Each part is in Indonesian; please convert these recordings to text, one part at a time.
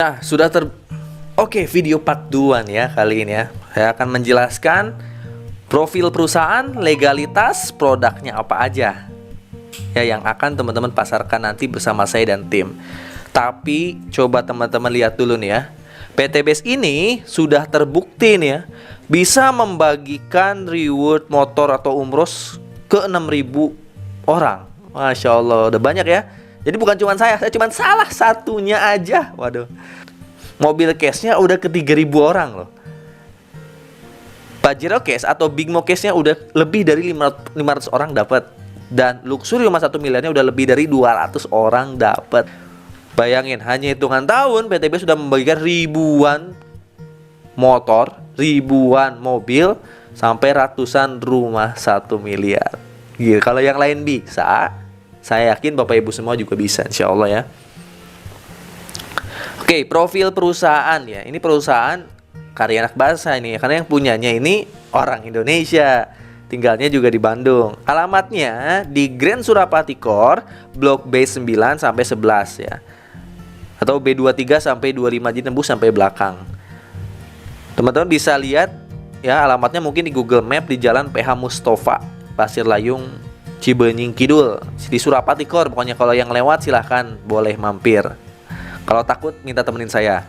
Nah, Oke, video part 2 nih ya kali ini ya. Saya akan menjelaskan profil perusahaan, legalitas, produknya apa aja ya yang akan teman-teman pasarkan nanti bersama saya dan tim. Tapi coba teman-teman lihat dulu nih ya. PT Base ini sudah terbukti nih ya, bisa membagikan reward motor atau umroh ke 6.000 orang. Masya Allah, udah banyak ya. Jadi bukan cuma saya cuma salah satunya aja. Waduh. Mobil case-nya udah ke 3.000 orang loh. Pajero case atau Big Mo case-nya udah lebih dari 500 orang dapat. Dan luxury rumah 1 miliarnya udah lebih dari 200 orang dapat. Bayangin, hanya hitungan tahun PTB sudah membagikan ribuan motor, ribuan mobil, sampai ratusan rumah 1 miliar. Gila, kalau yang lain bisa, saya yakin Bapak Ibu semua juga bisa, insya Allah ya. Oke, profil perusahaan ya. Ini perusahaan karya anak bangsa ini, karena yang punyanya ini orang Indonesia. Tinggalnya juga di Bandung. Alamatnya di Grand Surapati Core, Blok B9 sampai 11 ya. Atau B23 sampai 25, jadi tembus sampai belakang. Teman-teman bisa lihat ya, alamatnya mungkin di Google Map di Jalan PH Mustafa, Pasir Layung, Cibenying Kidul, di Surapati Core. Pokoknya kalau yang lewat silahkan boleh mampir. Kalau takut minta temenin saya.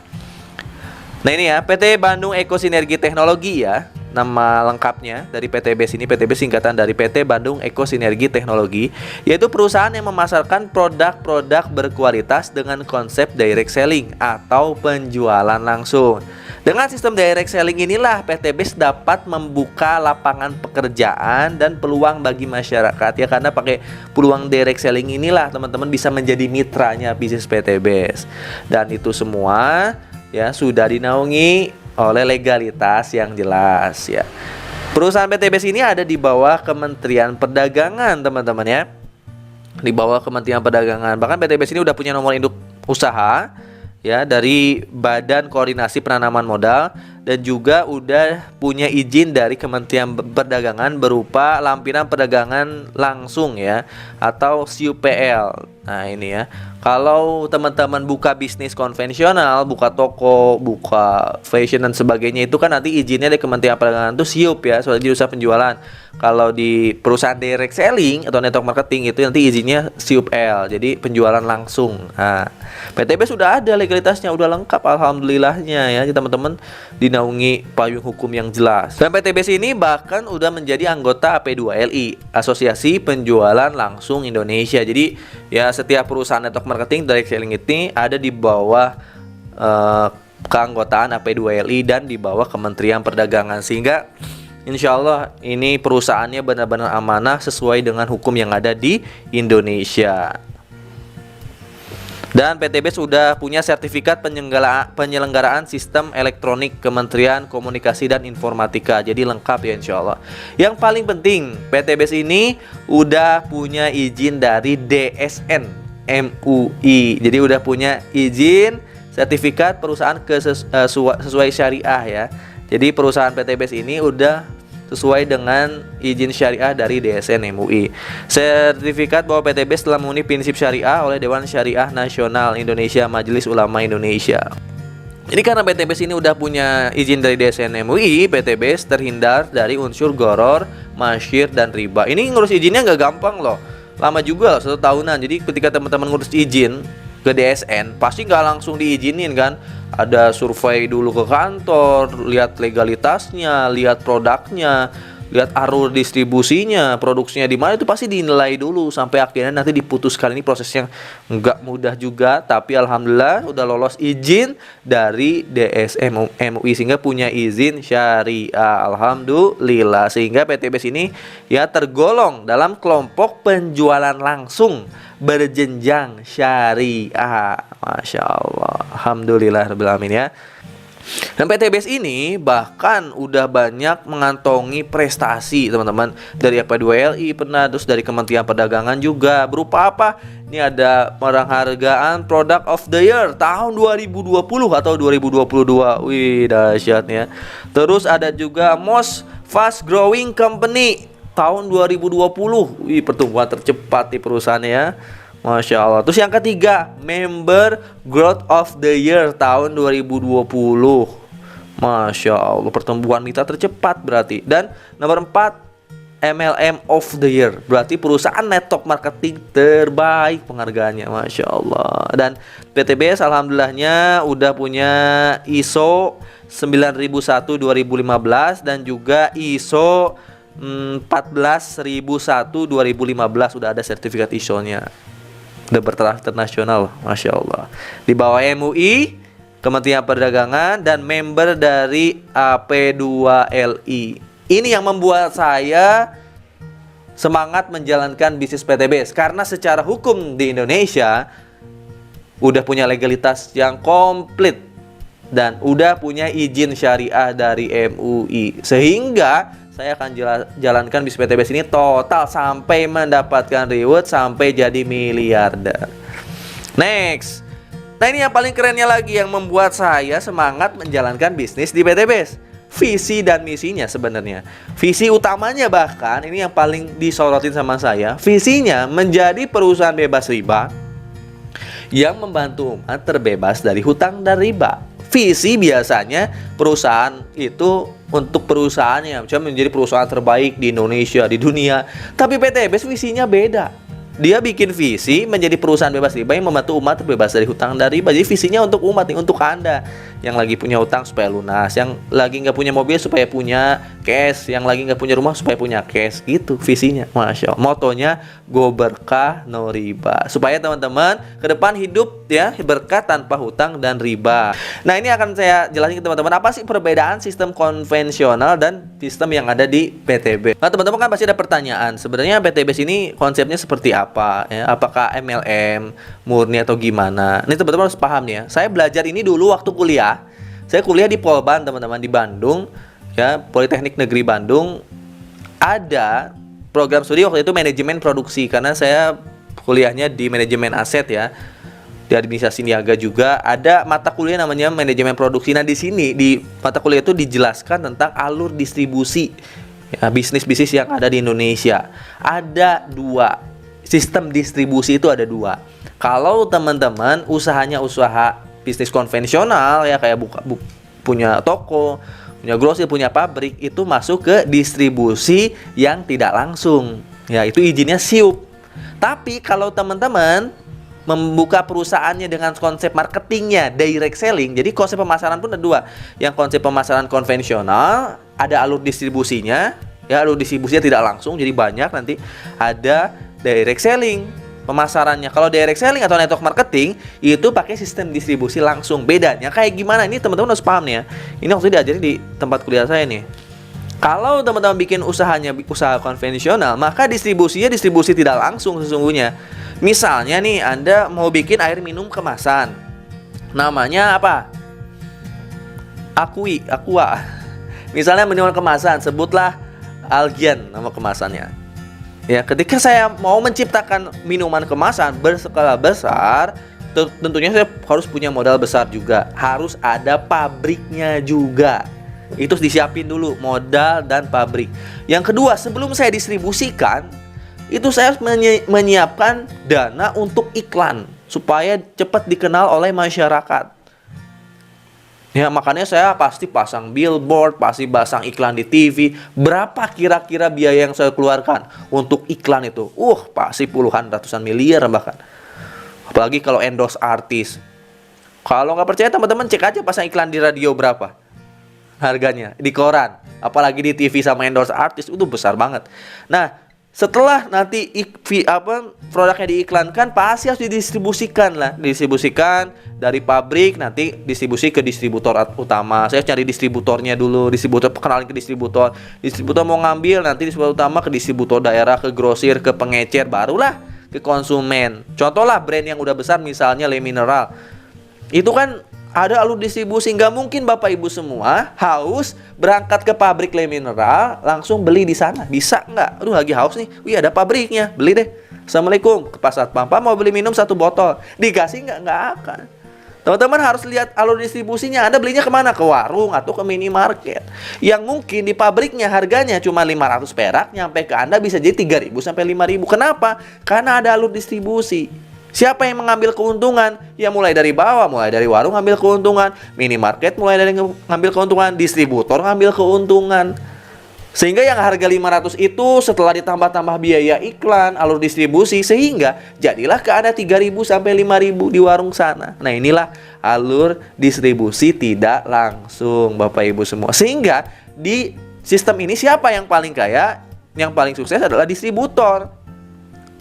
Nah ini ya, PT Bandung Eko Sinergi Teknologi ya, nama lengkapnya dari PT Base ini. PT Base singkatan dari PT Bandung Eko Sinergi Teknologi, yaitu perusahaan yang memasarkan produk-produk berkualitas dengan konsep direct selling atau penjualan langsung. Dengan sistem direct selling inilah PT Base dapat membuka lapangan pekerjaan dan peluang bagi masyarakat ya, karena pakai peluang direct selling inilah teman-teman bisa menjadi mitranya bisnis PT Base. Dan itu semua ya sudah dinaungi oleh legalitas yang jelas ya. Perusahaan PT Base ini ada di bawah Kementerian Perdagangan teman-teman ya. Di bawah Kementerian Perdagangan. Bahkan PT Base ini udah punya nomor induk usaha ya dari Badan Koordinasi Penanaman Modal, dan juga udah punya izin dari Kementerian Perdagangan berupa lampiran perdagangan langsung ya, atau CUPL. Nah ini ya, kalau teman-teman buka bisnis konvensional, buka toko, buka fashion dan sebagainya, itu kan nanti izinnya dari Kementerian Perdagangan itu SIUP ya, soal usaha penjualan. Kalau di perusahaan direct selling atau network marketing itu nanti izinnya CUPL, jadi penjualan langsung. Nah, PTB sudah ada legalitasnya, udah lengkap alhamdulillahnya ya teman-teman, dinaungi payung hukum yang jelas. Dan PTB ini bahkan udah menjadi anggota AP2LI, Asosiasi Penjualan Langsung Indonesia. Jadi ya setiap perusahaan network marketing direct selling ini ada di bawah keanggotaan AP2LI dan di bawah Kementerian Perdagangan, sehingga insya Allah ini perusahaannya benar-benar amanah sesuai dengan hukum yang ada di Indonesia. Dan PTB sudah punya sertifikat penyelenggaraan sistem elektronik Kementerian Komunikasi dan Informatika. Jadi lengkap ya insya Allah. Yang paling penting, PTB ini udah punya izin dari DSN MUI. Jadi udah punya izin sertifikat perusahaan sesuai syariah ya. Jadi perusahaan PTB ini udah sesuai dengan izin syariah dari DSN MUI. Sertifikat bahwa PTB telah memenuhi prinsip syariah oleh Dewan Syariah Nasional Indonesia, Majelis Ulama Indonesia. Jadi karena PTB ini udah punya izin dari DSN MUI, PTB terhindar dari unsur gharar, masyir, dan riba. Ini ngurus izinnya nggak gampang loh, lama juga loh, 1 tahunan. Jadi ketika teman-teman ngurus izin ke DSN, pasti nggak langsung diizinin kan. Ada survei dulu ke kantor, lihat legalitasnya, lihat produknya, lihat alur distribusinya, produksinya di mana, itu pasti dinilai dulu sampai akhirnya nanti diputuskan. Ini proses yang nggak mudah juga, tapi alhamdulillah udah lolos izin dari DSN MUI sehingga punya izin syariah, alhamdulillah. Sehingga PTB ini ya tergolong dalam kelompok penjualan langsung berjenjang syariah. Masya Allah, alhamdulillah rabbil alamin ya. Dan PT Base ini bahkan udah banyak mengantongi prestasi teman-teman, dari AP2LI pernah, terus dari Kementerian Perdagangan juga. Berupa apa? Ini ada penghargaan Product of the Year tahun 2020 atau 2022. Wih, dahsyat ya. Terus ada juga Most Fast Growing Company tahun 2020. Wih, pertumbuhan tercepat di perusahaannya ya. Masya Allah. Terus yang ketiga, Member Growth of the Year tahun 2020. Masya Allah, pertumbuhan mitra tercepat berarti. Dan nomor 4, MLM of the Year, berarti perusahaan network marketing terbaik penghargaannya. Masya Allah. Dan PTBS alhamdulillahnya udah punya ISO 9001 2015 dan juga ISO 14001 2015, udah ada sertifikat ISO-nya. Udah bertaraf internasional, Masya Allah. Di bawah MUI, Kementerian Perdagangan, dan member dari AP2LI. Ini yang membuat saya semangat menjalankan bisnis PTBS, karena secara hukum di Indonesia udah punya legalitas yang komplit dan udah punya izin syariah dari MUI, sehingga saya akan jalankan bisnis PTBS ini total sampai mendapatkan reward, sampai jadi miliarder. Next. Nah, ini yang paling kerennya lagi yang membuat saya semangat menjalankan bisnis di PTBS. Visi dan misinya sebenarnya. Visi utamanya bahkan ini yang paling disorotin sama saya. Visinya menjadi perusahaan bebas riba yang membantu umat terbebas dari hutang dan riba. Visi biasanya perusahaan itu untuk perusahaannya, misalnya menjadi perusahaan terbaik di Indonesia, di dunia. Tapi PTBS visinya beda. Dia bikin visi menjadi perusahaan bebas riba yang membantu umat terbebas dari hutang dan riba. Jadi visinya untuk umat nih, untuk Anda yang lagi punya hutang supaya lunas, yang lagi nggak punya mobil supaya punya cash, yang lagi nggak punya rumah supaya punya cash, gitu visinya. Masya Allah. Motonya go berkah no riba, supaya teman-teman ke depan hidup ya berkah tanpa hutang dan riba. Nah, ini akan saya jelasin ke teman-teman apa sih perbedaan sistem konvensional dan sistem yang ada di PTB. Nah, teman-teman kan pasti ada pertanyaan, sebenarnya PTBS ini konsepnya seperti apa ya? Apakah MLM murni atau gimana? Ini teman-teman harus paham ya. Saya belajar ini dulu waktu kuliah. Saya kuliah di Polban, teman-teman, di Bandung ya, Politeknik Negeri Bandung. Ada program studi waktu itu manajemen produksi, karena saya kuliahnya di manajemen aset ya, di administrasi niaga juga. Ada mata kuliah namanya manajemen produksi. Nah, di sini di mata kuliah itu dijelaskan tentang alur distribusi ya, bisnis-bisnis yang ada di Indonesia. Ada dua sistem distribusi, itu ada dua. Kalau teman-teman usahanya usaha bisnis konvensional ya, kayak punya toko, punya grosir, punya pabrik, itu masuk ke distribusi yang tidak langsung ya, itu izinnya SIUP. Tapi kalau teman-teman membuka perusahaannya dengan konsep marketingnya direct selling, jadi konsep pemasaran pun ada dua. Yang konsep pemasaran konvensional ada alur distribusinya ya, alur distribusinya tidak langsung, jadi banyak. Nanti ada direct selling pemasarannya. Kalau direct selling atau network marketing itu pakai sistem distribusi langsung. Bedanya kayak gimana? Ini teman-teman harus paham ya. Ini waktu diajarin di tempat kuliah saya nih. Kalau teman-teman bikin usahanya usaha konvensional, maka distribusinya distribusi tidak langsung sesungguhnya. Misalnya nih, Anda mau bikin air minum kemasan. Namanya apa? Aqua. Misalnya minuman kemasan, sebutlah Algian nama kemasannya. Ya, ketika saya mau menciptakan minuman kemasan berskala besar, tentunya saya harus punya modal besar juga. Harus ada pabriknya juga. Itu disiapin dulu, modal dan pabrik. Yang kedua, sebelum saya distribusikan, itu saya harus menyiapkan dana untuk iklan supaya cepat dikenal oleh masyarakat. Ya, makanya saya pasti pasang billboard, pasti pasang iklan di TV. Berapa kira-kira biaya yang saya keluarkan untuk iklan itu? Pasti puluhan, ratusan miliar bahkan. Apalagi kalau endorse artis. Kalau nggak percaya teman-teman cek aja pasang iklan di radio berapa harganya, di koran. Apalagi di TV sama endorse artis, itu besar banget. Nah, setelah nanti produknya diiklankan, pasti harus didistribusikan dari pabrik, nanti distribusi ke distributor utama. Saya cari distributornya dulu, distributor kenalin ke distributor mau ngambil, nanti distributor utama ke distributor daerah, ke grosir, ke pengecer, barulah ke konsumen. Contoh lah brand yang udah besar, misalnya Le Mineral, itu kan ada alur distribusi. Nggak mungkin Bapak Ibu semua haus berangkat ke pabrik Le Mineral langsung beli di sana. Bisa nggak? Aduh, lagi haus nih. Wih, ada pabriknya, beli deh. Assalamualaikum, ke pasar Pampa mau beli minum 1 botol. Dikasih nggak? Nggak akan. Teman-teman harus lihat alur distribusinya. Anda belinya kemana? Ke warung atau ke minimarket. Yang mungkin di pabriknya harganya cuma 500 perak, nyampe ke Anda bisa jadi 3.000 sampai 5.000. Kenapa? Karena ada alur distribusi. Siapa yang mengambil keuntungan? Ya mulai dari bawah, mulai dari warung ngambil keuntungan, minimarket mulai dari ngambil keuntungan, distributor ngambil keuntungan. Sehingga yang harga 500 itu setelah ditambah-tambah biaya iklan, alur distribusi, sehingga jadilah ke Anda 3.000 sampai 5.000 di warung sana. Nah, inilah alur distribusi tidak langsung, Bapak Ibu semua. Sehingga di sistem ini siapa yang paling kaya? Yang paling sukses adalah distributor.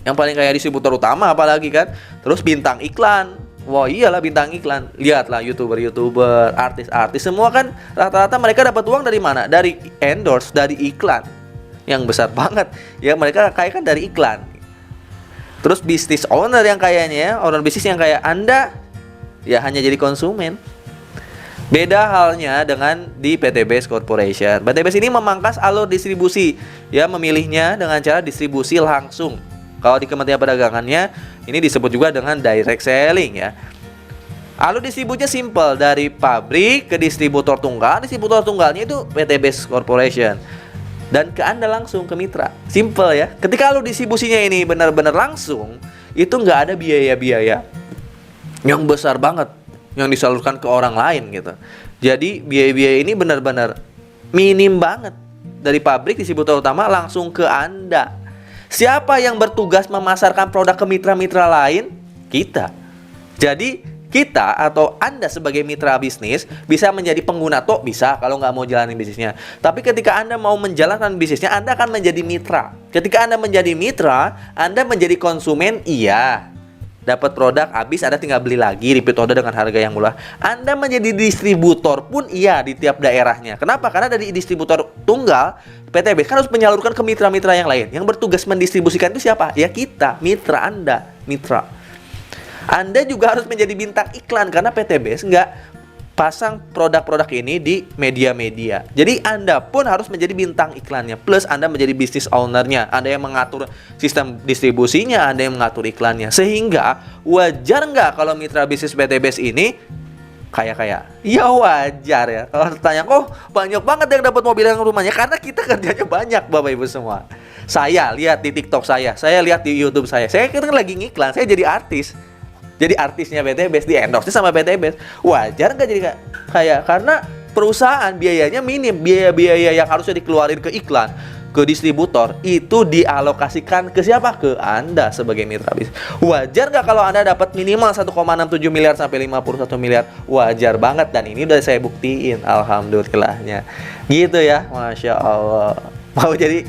Yang paling kaya distributor utama apalagi kan. Terus bintang iklan. Wah iyalah bintang iklan. Lihatlah YouTuber, artis-artis semua kan rata-rata mereka dapat uang dari mana? Dari endorse, dari iklan. Yang besar banget. Ya mereka kaya kan dari iklan. Terus bisnis owner yang kayaknya, owner bisnis yang kaya, Anda ya hanya jadi konsumen. Beda halnya dengan di PT Best Corporation. PT Best ini memangkas alur distribusi, ya memilihnya dengan cara distribusi langsung. Kalau di Kementerian Perdagangannya ini disebut juga dengan direct selling ya. Alur distribusinya simple, dari pabrik ke distributor tunggal. Distributor tunggalnya itu PT Best Corporation. Dan ke Anda langsung ke mitra. Simple ya. Ketika alur distribusinya ini benar-benar langsung, itu nggak ada biaya-biaya yang besar banget yang disalurkan ke orang lain gitu. Jadi biaya-biaya ini benar-benar minim banget. Dari pabrik distributor utama langsung ke Anda. Siapa yang bertugas memasarkan produk ke mitra-mitra lain? Kita. Jadi kita atau Anda sebagai mitra bisnis bisa menjadi pengguna bisa kalau nggak mau jalanin bisnisnya. Tapi ketika Anda mau menjalankan bisnisnya, Anda akan menjadi mitra. Ketika Anda menjadi mitra, Anda menjadi konsumen, iya. Dapat produk habis, Anda tinggal beli lagi, repeat order dengan harga yang murah. Anda menjadi distributor pun iya di tiap daerahnya. Kenapa? Karena dari distributor tunggal, PTB kan harus menyalurkan ke mitra-mitra yang lain. Yang bertugas mendistribusikan itu siapa? Ya kita, mitra Anda, mitra. Anda juga harus menjadi bintang iklan karena PTB nggak pasang produk-produk ini di media-media. Jadi Anda pun harus menjadi bintang iklannya. Plus Anda menjadi business owner-nya. Anda yang mengatur sistem distribusinya, Anda yang mengatur iklannya. Sehingga wajar nggak kalau mitra bisnis PTBS ini kaya-kaya? Ya wajar ya. Kalau tanya, kok banyak banget yang dapat mobil yang rumahnya? Karena kita kerjanya banyak, Bapak Ibu semua. Saya lihat di TikTok saya lihat di YouTube saya kan lagi ngiklan, saya jadi artis. Jadi artisnya PT Best, di endorse sama PT Best. Wajar nggak jadi kaya? Karena perusahaan biayanya minim. Biaya-biaya yang harusnya dikeluarin ke iklan, ke distributor, itu dialokasikan ke siapa? Ke Anda sebagai mitra bisnis. Wajar nggak kalau Anda dapat minimal 1,67 miliar sampai 51 miliar? Wajar banget, dan ini udah saya buktiin, alhamdulillahnya. Gitu ya, Masya Allah. Mau jadi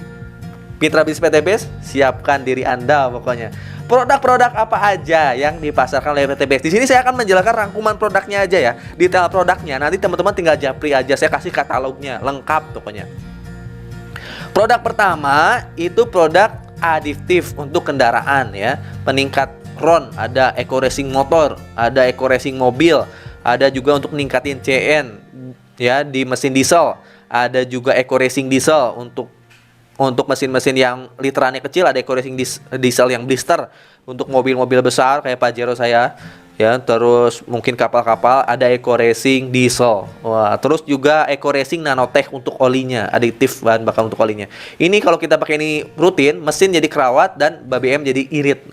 mitra bisnis PT Best? Siapkan diri Anda pokoknya. Produk-produk apa aja yang dipasarkan oleh PT Best? Di sini saya akan menjelaskan rangkuman produknya aja ya, detail produknya. Nanti teman-teman tinggal japri aja, saya kasih katalognya lengkap pokoknya. Produk pertama itu produk additive untuk kendaraan ya, peningkat RON, ada eco racing motor, ada eco racing mobil, ada juga untuk meningkatin CN ya di mesin diesel, ada juga eco racing diesel untuk mesin-mesin yang literannya kecil, ada eco racing diesel yang blister untuk mobil-mobil besar kayak Pajero saya ya. Terus mungkin kapal-kapal ada eco racing diesel. Wah, terus juga eco racing nanotech untuk olinya, aditif bahan bakar untuk olinya. Ini kalau kita pakai ini rutin, mesin jadi kerawat dan BBM jadi irit.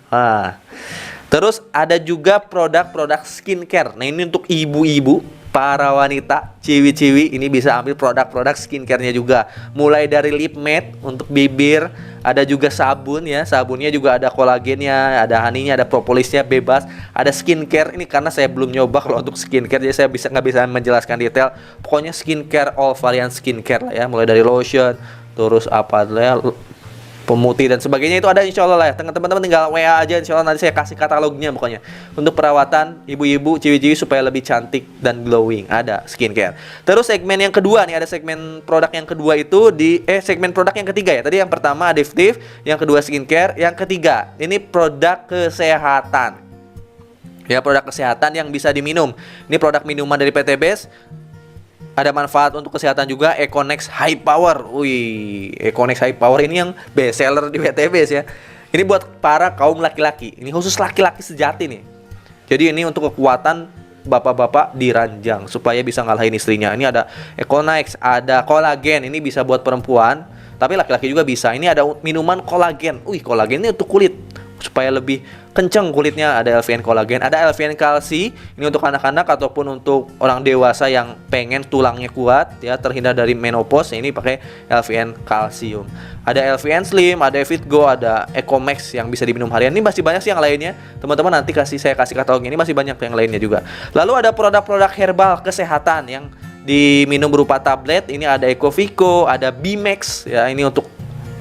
Terus ada juga produk-produk skincare. Nah, ini untuk ibu-ibu, para wanita, ciwi-ciwi, ini bisa ambil produk-produk skincare-nya juga. Mulai dari lip matte untuk bibir, ada juga sabun ya. Sabunnya juga ada kolagennya, ada honey-nya, ada propolisnya bebas. Ada skincare, ini karena saya belum nyoba kalau untuk skincare, jadi saya nggak bisa menjelaskan detail. Pokoknya skincare, all varian skincare lah ya. Mulai dari lotion, terus apa lah, pemutih dan sebagainya, itu ada insya Allah lah ya. Teman-teman tinggal WA aja, insya Allah nanti saya kasih katalognya pokoknya. Untuk perawatan ibu-ibu, ciwi-ciwi supaya lebih cantik dan glowing, ada skincare. Terus segmen yang kedua nih, ada segmen produk yang kedua itu segmen produk yang ketiga ya. Tadi yang pertama additive, yang kedua skincare, yang ketiga ini produk kesehatan. Ya, produk kesehatan yang bisa diminum. Ini produk minuman dari PT Best. Ada manfaat untuk kesehatan juga, Econex High Power. Wih, Econex High Power ini yang best seller di PT Best ya. Ini buat para kaum laki-laki. Ini khusus laki-laki sejati nih. Jadi ini untuk kekuatan bapak-bapak di ranjang supaya bisa ngalahin istrinya. Ini ada Econex, ada kolagen. Ini bisa buat perempuan, tapi laki-laki juga bisa. Ini ada minuman kolagen. Wih, kolagen ini untuk kulit supaya lebih kenceng kulitnya, ada LVN kolagen, ada LVN kalsi. Ini untuk anak-anak ataupun untuk orang dewasa yang pengen tulangnya kuat ya, terhindar dari menopause. Ini pakai LVN kalsium. Ada LVN slim, ada Evitgo, ada Ecomax yang bisa diminum harian. Ini masih banyak sih yang lainnya. Teman-teman nanti saya kasih katalognya. Ini masih banyak yang lainnya juga. Lalu ada produk-produk herbal kesehatan yang diminum berupa tablet. Ini ada Ecovico, ada Bimax ya, ini untuk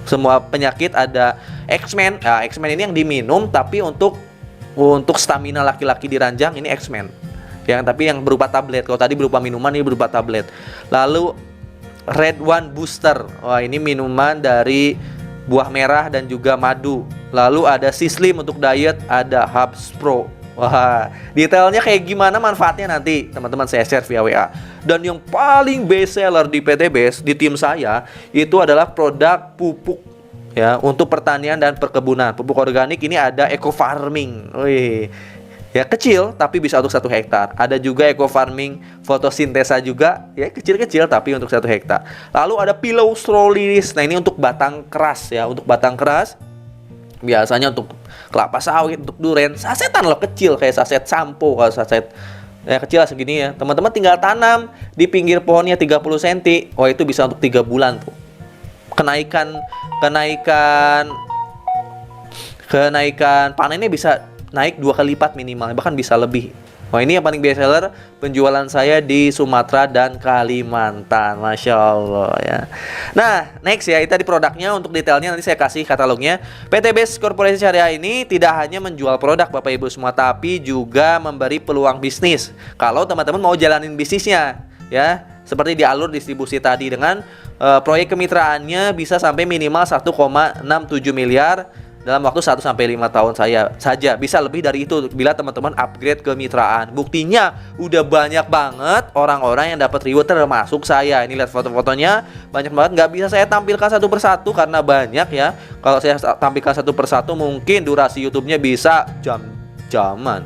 semua penyakit. Ada X-Men. Nah, X-Men ini yang diminum tapi untuk stamina laki-laki di ranjang, ini X-Men. Tapi yang berupa tablet. Kalau tadi berupa minuman, ini berupa tablet. Lalu Red One Booster. Wah, ini minuman dari buah merah dan juga madu. Lalu ada Sislim untuk diet, ada Hubs Pro. Wah, detailnya kayak gimana manfaatnya nanti teman-teman saya share via WA. Dan yang paling best seller di PTBest, di tim saya, itu adalah produk pupuk ya, untuk pertanian dan perkebunan. Pupuk organik ini ada Eco Farming. Wih, ya kecil tapi bisa untuk 1 hektar. Ada juga Eco Farming fotosintesa juga, ya kecil-kecil tapi untuk 1 hektar. Lalu ada Pillow Straw Liris. Nah, ini untuk batang keras ya, untuk batang keras. Biasanya untuk kelapa sawit, untuk duren, sasetan loh, kecil kayak saset sampo. Kalau saset ya kecil segini ya, teman-teman tinggal tanam di pinggir pohonnya 30 cm. Oh, itu bisa untuk 3 bulan tuh. Kenaikan panennya bisa naik 2 kali lipat minimal, bahkan bisa lebih. Wah, ini yang paling best seller penjualan saya di Sumatera dan Kalimantan. Masya Allah ya. Nah, next ya, itu tadi produknya. Untuk detailnya nanti saya kasih katalognya. PTBest Corporation Syariah ini tidak hanya menjual produk Bapak Ibu semua, tapi juga memberi peluang bisnis. Kalau teman-teman mau jalanin bisnisnya ya, seperti di alur distribusi tadi, dengan proyek kemitraannya bisa sampai minimal 1,67 miliar dalam waktu 1 sampai 5 tahun saja. Bisa lebih dari itu bila teman-teman upgrade kemitraan. Buktinya udah banyak banget orang-orang yang dapat reward, termasuk saya. Ini lihat foto-fotonya, banyak banget. Nggak bisa saya tampilkan satu persatu karena banyak ya. Kalau saya tampilkan satu persatu mungkin durasi YouTube-nya bisa jam-jaman.